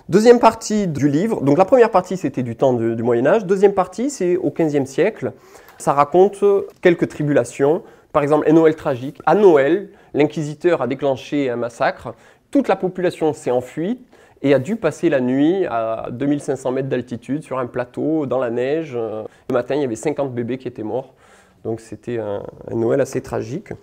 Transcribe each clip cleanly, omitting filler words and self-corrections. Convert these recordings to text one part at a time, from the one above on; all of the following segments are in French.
Deuxième partie du livre, donc la première partie c'était du temps du Moyen-Âge, deuxième partie c'est au XVe siècle. Ça raconte quelques tribulations, par exemple un Noël tragique. À Noël, l'inquisiteur a déclenché un massacre, toute la population s'est enfuie et a dû passer la nuit à 2500 mètres d'altitude sur un plateau dans la neige. Le matin, il y avait 50 bébés qui étaient morts, donc c'était un Noël assez tragique.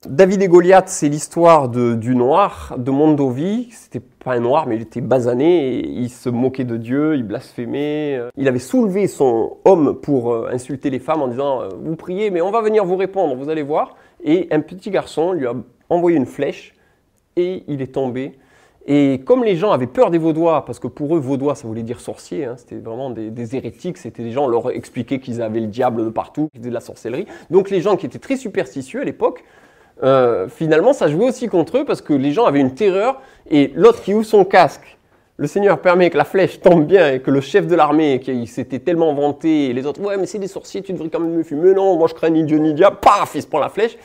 David et Goliath, c'est l'histoire du noir, de Mondovi. C'était pas un noir, mais il était basané, et il se moquait de Dieu, il blasphémait. Il avait soulevé son homme pour insulter les femmes en disant « Vous priez, mais on va venir vous répondre, vous allez voir ». Et un petit garçon lui a envoyé une flèche et il est tombé. Et comme les gens avaient peur des Vaudois, parce que pour eux, Vaudois, ça voulait dire sorcier, hein, c'était vraiment des hérétiques, c'était des gens, on leur expliquait qu'ils avaient le diable de partout, qu'ils faisaient de la sorcellerie. Donc les gens qui étaient très superstitieux à l'époque, finalement, ça jouait aussi contre eux parce que les gens avaient une terreur et l'autre qui ouvre son casque, le Seigneur permet que la flèche tombe bien et que le chef de l'armée qui s'était tellement vanté et les autres, ouais mais c'est des sorciers, tu devrais quand même me fumer, mais non, moi je crains ni Dieu ni diable, paf, il se prend la flèche.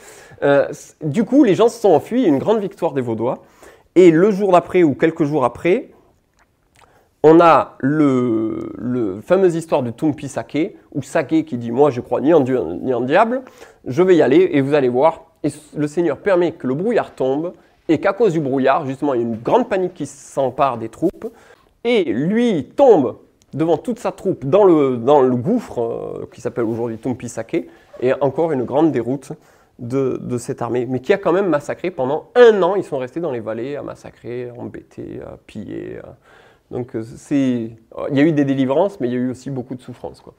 Du coup, les gens se sont enfuis, une grande victoire des Vaudois et le jour d'après ou quelques jours après, on a le fameuse histoire de Tumpi Sake, où Sake qui dit, moi je crois ni en Dieu ni en diable, je vais y aller et vous allez voir. Et le Seigneur permet que le brouillard tombe et qu'à cause du brouillard, justement, il y a une grande panique qui s'empare des troupes et lui tombe devant toute sa troupe dans le gouffre qui s'appelle aujourd'hui Tumpi Sake et encore une grande déroute de cette armée, mais qui a quand même massacré pendant 1 an. Ils sont restés dans les vallées à massacrer, à embêter, à piller. Donc il y a eu des délivrances, mais il y a eu aussi beaucoup de souffrances, quoi.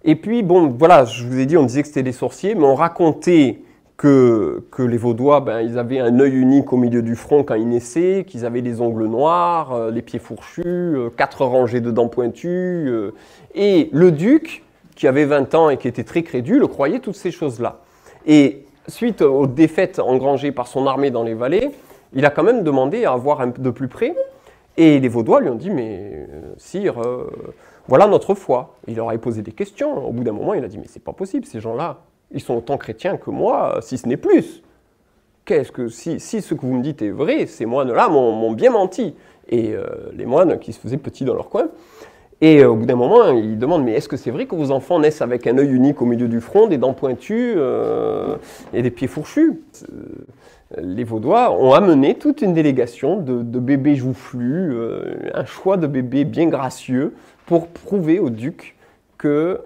Et puis, bon, voilà, je vous ai dit, on disait que c'était des sorciers, mais on racontait que les Vaudois, ben, ils avaient un œil unique au milieu du front quand ils naissaient, qu'ils avaient les ongles noirs, les pieds fourchus, 4 rangées de dents pointues. Et le duc, qui avait 20 ans et qui était très crédule, croyait toutes ces choses-là. Et suite aux défaites engrangées par son armée dans les vallées, il a quand même demandé à voir de plus près. Et les Vaudois lui ont dit, mais sire, voilà notre foi. Il leur a posé des questions. Au bout d'un moment, il a dit, mais c'est pas possible, ces gens-là, ils sont autant chrétiens que moi, si ce n'est plus. Si ce que vous me dites est vrai, ces moines-là m'ont bien menti. Et les moines qui se faisaient petits dans leur coin. Et au bout d'un moment, ils demandent, mais est-ce que c'est vrai que vos enfants naissent avec un œil unique au milieu du front, des dents pointues et des pieds fourchus? Les Vaudois ont amené toute une délégation de bébés joufflus, un choix de bébés bien gracieux, pour prouver au duc que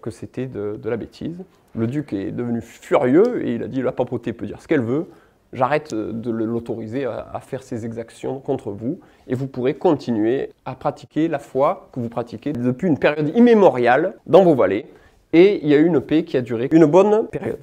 c'était de la bêtise. Le duc est devenu furieux et il a dit, la papauté peut dire ce qu'elle veut, j'arrête de l'autoriser à faire ces exactions contre vous et vous pourrez continuer à pratiquer la foi que vous pratiquez depuis une période immémoriale dans vos vallées. Et il y a eu une paix qui a duré une bonne période.